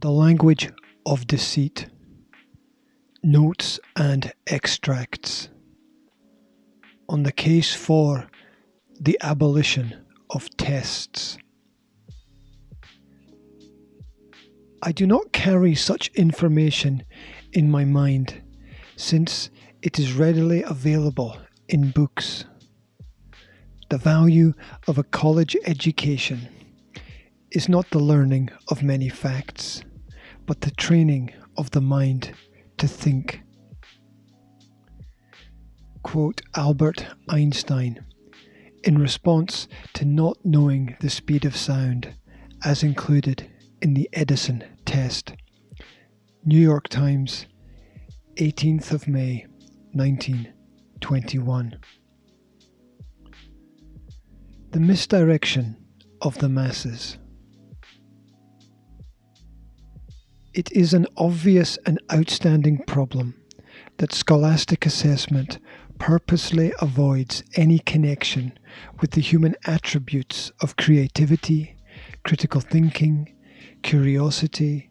The Language of Deceit. Notes and extracts on the case for the abolition of tests. I do not carry such information in my mind, since it is readily available in books. The value of a college education is not the learning of many facts, but the training of the mind to think. Quote Albert Einstein in response to not knowing the speed of sound as included in the Edison test. New York Times, 18th of May, 1921. The misdirection of the masses. It is an obvious and outstanding problem that scholastic assessment purposely avoids any connection with the human attributes of creativity, critical thinking, curiosity,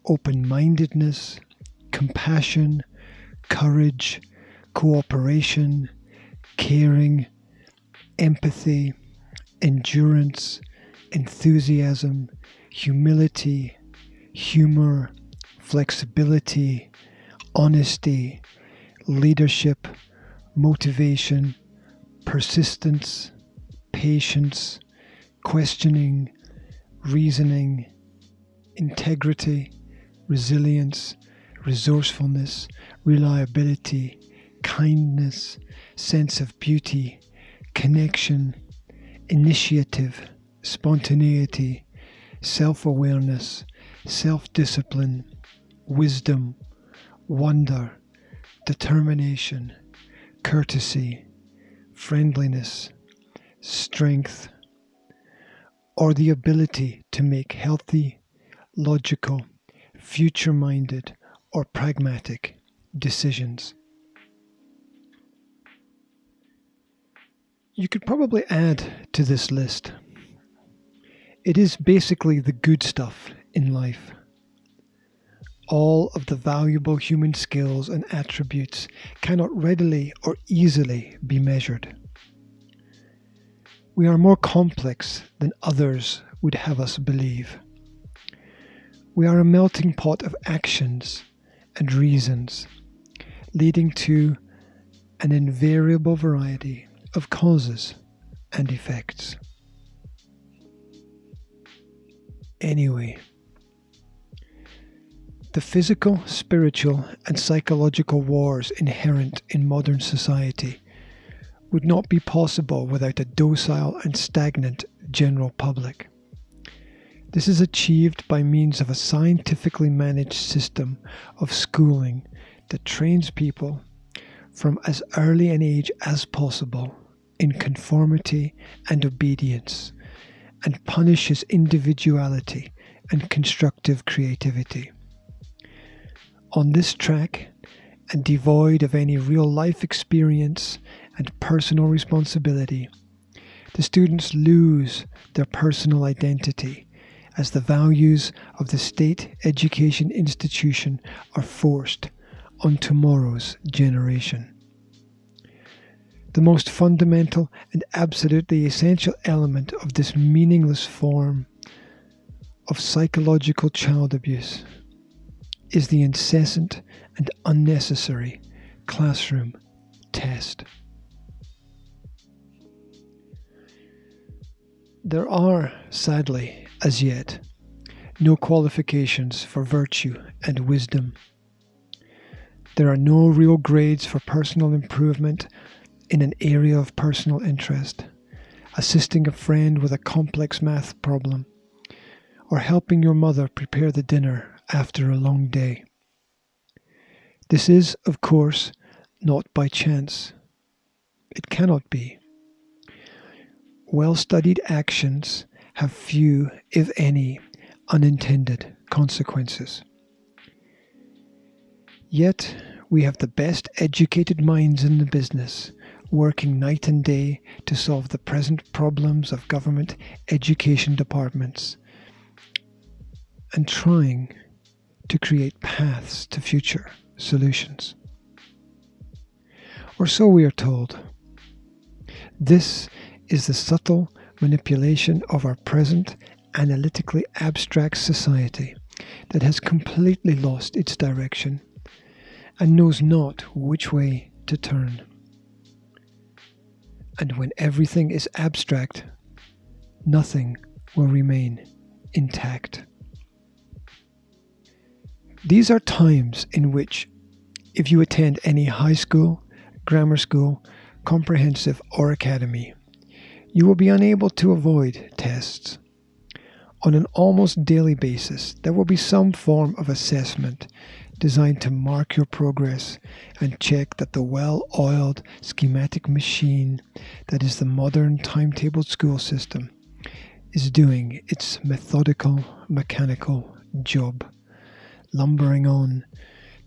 open-mindedness, compassion, courage, cooperation, caring, empathy, endurance, enthusiasm, humility, humor, flexibility, honesty, leadership, motivation, persistence, patience, questioning, reasoning, integrity, resilience, resourcefulness, reliability, kindness, sense of beauty, connection, initiative, spontaneity, self-awareness, self-discipline, wisdom, wonder, determination, courtesy, friendliness, strength, or the ability to make healthy, logical, future-minded, or pragmatic decisions. You could probably add to this list. It is basically the good stuff in life. All of the valuable human skills and attributes cannot readily or easily be measured. We are more complex than others would have us believe. We are a melting pot of actions and reasons, leading to an invariable variety of causes and effects. Anyway, the physical, spiritual, and psychological wars inherent in modern society would not be possible without a docile and stagnant general public. This is achieved by means of a scientifically managed system of schooling that trains people from as early an age as possible in conformity and obedience, and punishes individuality and constructive creativity. On this track, and devoid of any real-life experience and personal responsibility, the students lose their personal identity as the values of the state education institution are forced on tomorrow's generation. The most fundamental and absolutely essential element of this meaningless form of psychological child abuse is the incessant and unnecessary classroom test. There are, sadly, as yet, no qualifications for virtue and wisdom. There are no real grades for personal improvement in an area of personal interest, assisting a friend with a complex math problem, or helping your mother prepare the dinner after a long day. This is, of course, not by chance. It cannot be. Well-studied actions have few, if any, unintended consequences. Yet, we have the best educated minds in the business, working night and day to solve the present problems of government education departments, and trying to create paths to future solutions. Or so we are told. This is the subtle manipulation of our present analytically abstract society that has completely lost its direction and knows not which way to turn. And when everything is abstract, nothing will remain intact. These are times in which, if you attend any high school, grammar school, comprehensive or academy, you will be unable to avoid tests. On an almost daily basis, there will be some form of assessment designed to mark your progress and check that the well-oiled schematic machine that is the modern timetabled school system is doing its methodical, mechanical job, lumbering on,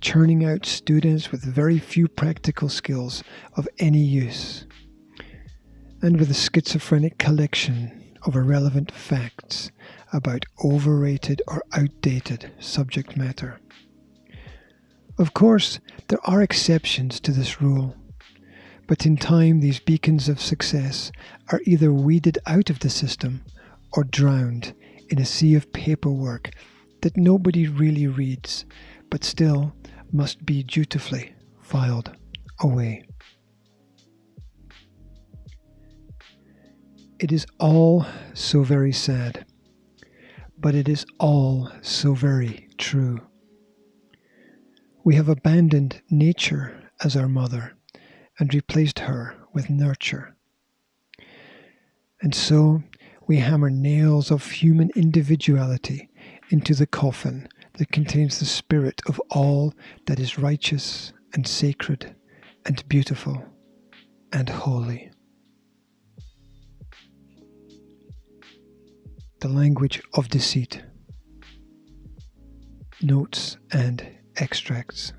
churning out students with very few practical skills of any use, and with a schizophrenic collection of irrelevant facts about overrated or outdated subject matter. Of course, there are exceptions to this rule, but in time these beacons of success are either weeded out of the system or drowned in a sea of paperwork that nobody really reads, but still must be dutifully filed away. It is all so very sad, but it is all so very true. We have abandoned nature as our mother and replaced her with nurture. And so we hammer nails of human individuality into the coffin that contains the spirit of all that is righteous and sacred and beautiful and holy. The language of deceit. Notes and extracts.